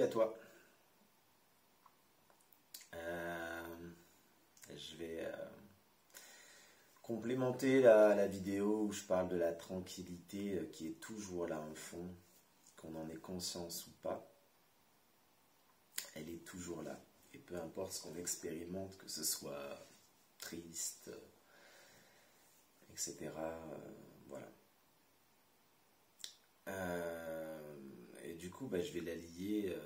à toi. Je vais complémenter la vidéo où je parle de la tranquillité qui est toujours là en fond, qu'on en ait conscience ou pas. Elle est toujours là. Et peu importe ce qu'on expérimente, que ce soit triste, etc. Voilà. Et du coup, je vais la lier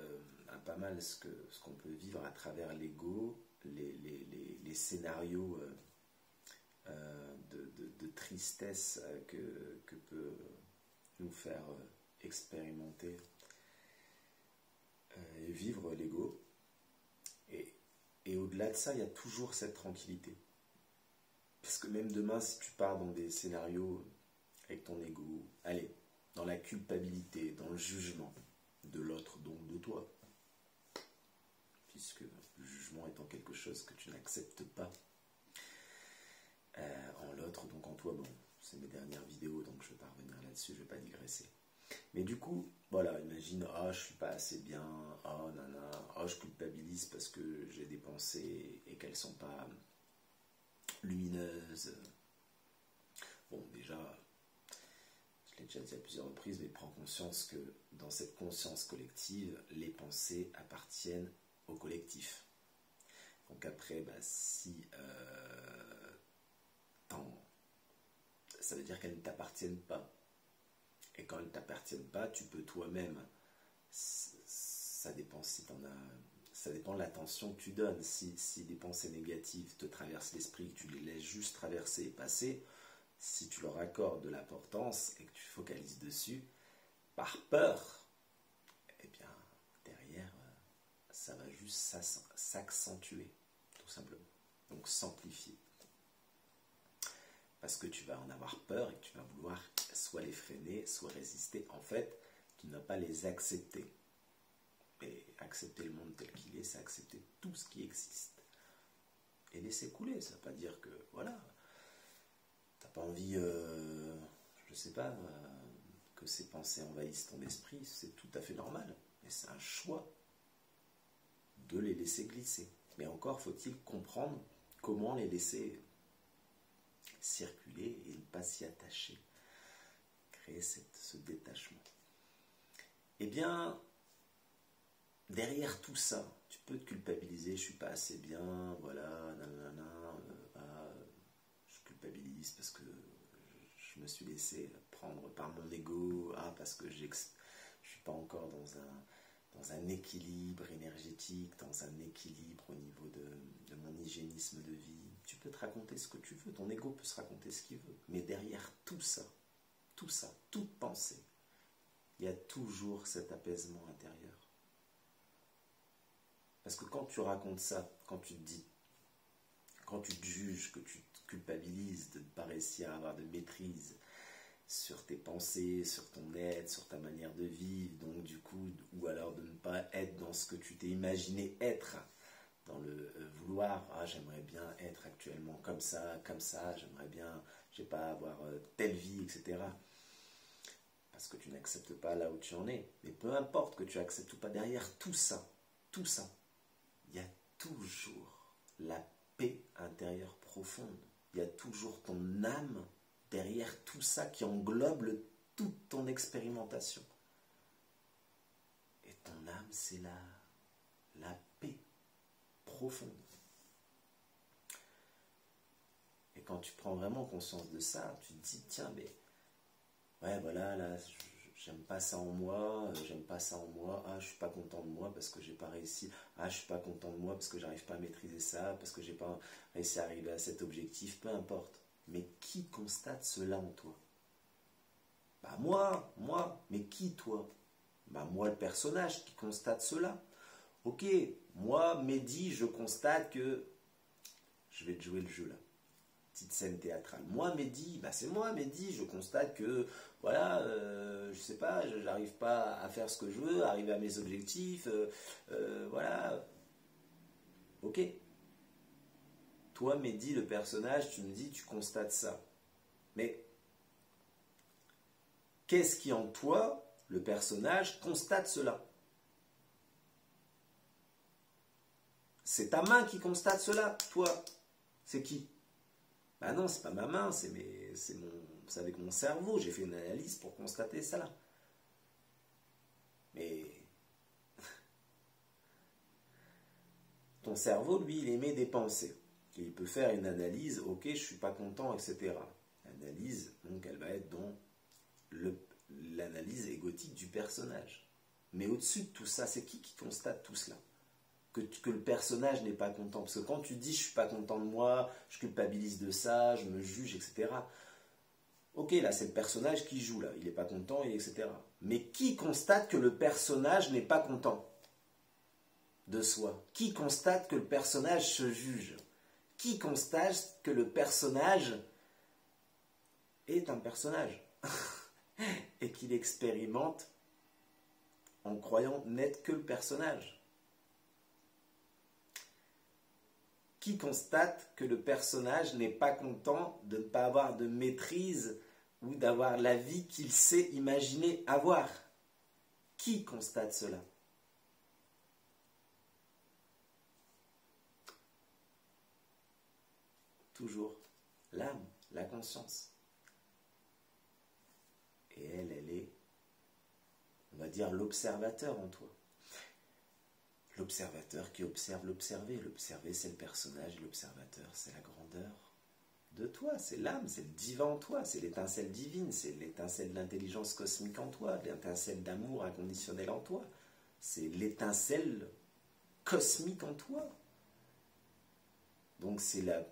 à pas mal ce qu'on peut vivre à travers l'ego, les scénarios de tristesse que peut nous faire expérimenter et vivre l'ego. Et au-delà de ça, il y a toujours cette tranquillité. Parce que même demain, si tu pars dans des scénarios avec ton ego, allez, dans la culpabilité, dans le jugement de l'autre, donc de toi, puisque le jugement étant quelque chose que tu n'acceptes pas en l'autre, donc en toi, bon, c'est mes dernières vidéos, donc je ne vais pas revenir là-dessus, je ne vais pas digresser. Mais du coup, voilà, imagine, je suis pas assez bien, je culpabilise parce que j'ai des pensées et qu'elles sont pas lumineuses. Bon, déjà, je l'ai déjà dit à plusieurs reprises, mais prends conscience que dans cette conscience collective, les pensées appartiennent au collectif. Donc après, si ça veut dire qu'elles ne t'appartiennent pas. Et quand elles ne t'appartiennent pas, tu peux toi-même, ça dépend si t'en as, ça dépend de l'attention que tu donnes. Si des pensées négatives te traversent l'esprit, que tu les laisses juste traverser et passer, si tu leur accordes de l'importance et que tu focalises dessus, par peur, eh bien, derrière, ça va juste s'accentuer, tout simplement. Donc s'amplifier. Parce que tu vas en avoir peur et que tu vas vouloir soit les freiner, soit résister. En fait, tu ne vas pas les accepter. Mais accepter le monde tel qu'il est, c'est accepter tout ce qui existe. Et laisser couler, ça ne veut pas dire que, voilà, tu n'as pas envie, je sais pas, que ces pensées envahissent ton esprit, c'est tout à fait normal. Mais c'est un choix de les laisser glisser. Mais encore faut-il comprendre comment les laisser circuler et ne pas s'y attacher, créer ce détachement. Eh bien, derrière tout ça, tu peux te culpabiliser, je suis pas assez bien, voilà, je culpabilise parce que je me suis laissé prendre par mon ego, parce que je suis pas encore dans un équilibre énergétique, dans un équilibre au niveau de mon hygiénisme de vie. Tu peux te raconter ce que tu veux, ton ego peut se raconter ce qu'il veut, mais derrière tout ça, toute pensée, il y a toujours cet apaisement intérieur. Parce que quand tu racontes ça, quand tu te juges, que tu te culpabilises de ne pas réussir à avoir de maîtrise sur tes pensées, sur ton être, sur ta manière de vivre, donc du coup, ou alors de ne pas être dans ce que tu t'es imaginé être, dans le vouloir, j'aimerais bien être actuellement comme ça, j'aimerais bien, je sais pas, avoir telle vie, etc. Parce que tu n'acceptes pas là où tu en es. Mais peu importe que tu acceptes ou pas, derrière tout ça, il y a toujours la paix intérieure profonde. Il y a toujours ton âme derrière tout ça qui englobe toute ton expérimentation. Et ton âme, c'est la paix profonde. Et quand tu prends vraiment conscience de ça, tu te dis, tiens, mais ouais, voilà, là, j'aime pas ça en moi, je suis pas content de moi parce que j'ai pas réussi, je suis pas content de moi parce que j'arrive pas à maîtriser ça, parce que j'ai pas réussi à arriver à cet objectif, peu importe. Mais qui constate cela en toi? Moi, mais qui toi? Moi, le personnage qui constate cela. Ok, moi, Mehdi, je constate que je vais te jouer le jeu là. Petite scène théâtrale. Moi, Mehdi, c'est moi, Mehdi, je constate que, voilà, je sais pas, j'arrive pas à faire ce que je veux, arriver à mes objectifs, voilà. Ok. Toi, Mehdi, le personnage, tu me dis, tu constates ça. Mais qu'est-ce qui en toi, le personnage, constate cela? C'est ta main qui constate cela, toi. C'est qui? Ben non, c'est pas ma main, c'est avec mon cerveau. J'ai fait une analyse pour constater ça. Mais ton cerveau, lui, il émet des pensées. Et il peut faire une analyse, ok, je suis pas content, etc. L'analyse, donc, elle va être dans l'analyse égotique du personnage. Mais au-dessus de tout ça, c'est qui constate tout cela? Que le personnage n'est pas content. Parce que quand tu dis je suis pas content de moi, je culpabilise de ça, je me juge, etc. Ok, là c'est le personnage qui joue, là, il n'est pas content, etc. Mais qui constate que le personnage n'est pas content de soi? Qui constate que le personnage se juge? Qui constate que le personnage est un personnage et qu'il expérimente en croyant n'être que le personnage? Qui constate que le personnage n'est pas content de ne pas avoir de maîtrise ou d'avoir la vie qu'il s'est imaginé avoir? Qui constate cela? Toujours l'âme, la conscience. Et elle est, on va dire, l'observateur en toi. L'observateur qui observe l'observé. L'observé, c'est le personnage, l'observateur, c'est la grandeur de toi, c'est l'âme, c'est le divin en toi, c'est l'étincelle divine, c'est l'étincelle d'intelligence cosmique en toi, l'étincelle d'amour inconditionnel en toi, c'est l'étincelle cosmique en toi. Donc c'est la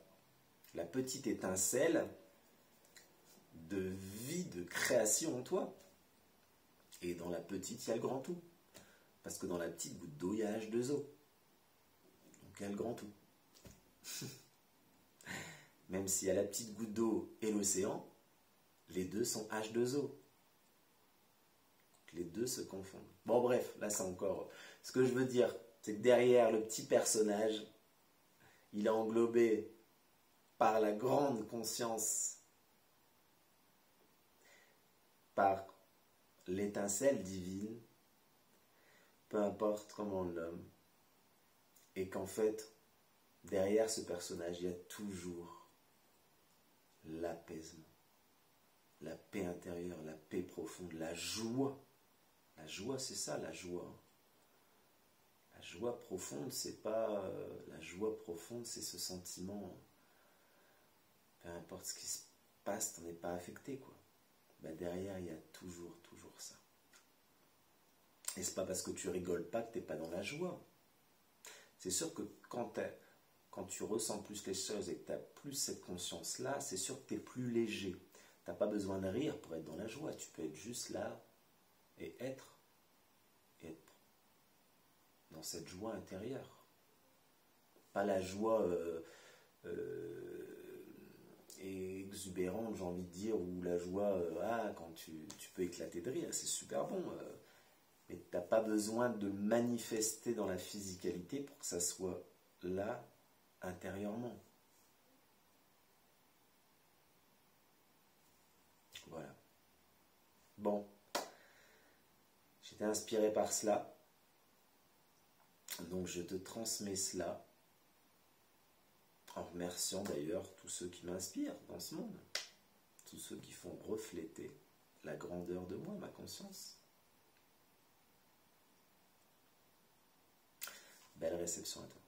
petite étincelle de vie, de création en toi. Et dans la petite, il y a le grand tout. Parce que dans la petite goutte d'eau, il y a H2O. Donc il y a le grand tout. Même s'il y a la petite goutte d'eau et l'océan, les deux sont H2O. Les deux se confondent. Bon bref, là c'est encore... Ce que je veux dire, c'est que derrière le petit personnage, il est englobé par la grande conscience, par l'étincelle divine, peu importe comment on le nomme, et qu'en fait, derrière ce personnage, il y a toujours l'apaisement, la paix intérieure, la paix profonde, la joie. La joie, c'est ça, la joie. La joie profonde, c'est pas... la joie profonde, c'est ce sentiment, peu importe ce qui se passe, t'en es pas affecté, quoi. Ben derrière, il y a toujours ça. Et c'est pas parce que tu rigoles pas que t'es pas dans la joie. C'est sûr que quand tu ressens plus les choses et que tu as plus cette conscience-là, c'est sûr que tu es plus léger. Tu n'as pas besoin de rire pour être dans la joie. Tu peux être juste là et être dans cette joie intérieure. Pas la joie exubérante, j'ai envie de dire, ou la joie, quand tu peux éclater de rire, c'est super bon. Mais tu n'as pas besoin de manifester dans la physicalité pour que ça soit là, intérieurement. Voilà. Bon. J'étais inspiré par cela. Donc je te transmets cela. En remerciant d'ailleurs tous ceux qui m'inspirent dans ce monde. Tous ceux qui font refléter la grandeur de moi, ma conscience. Belle réception à toi.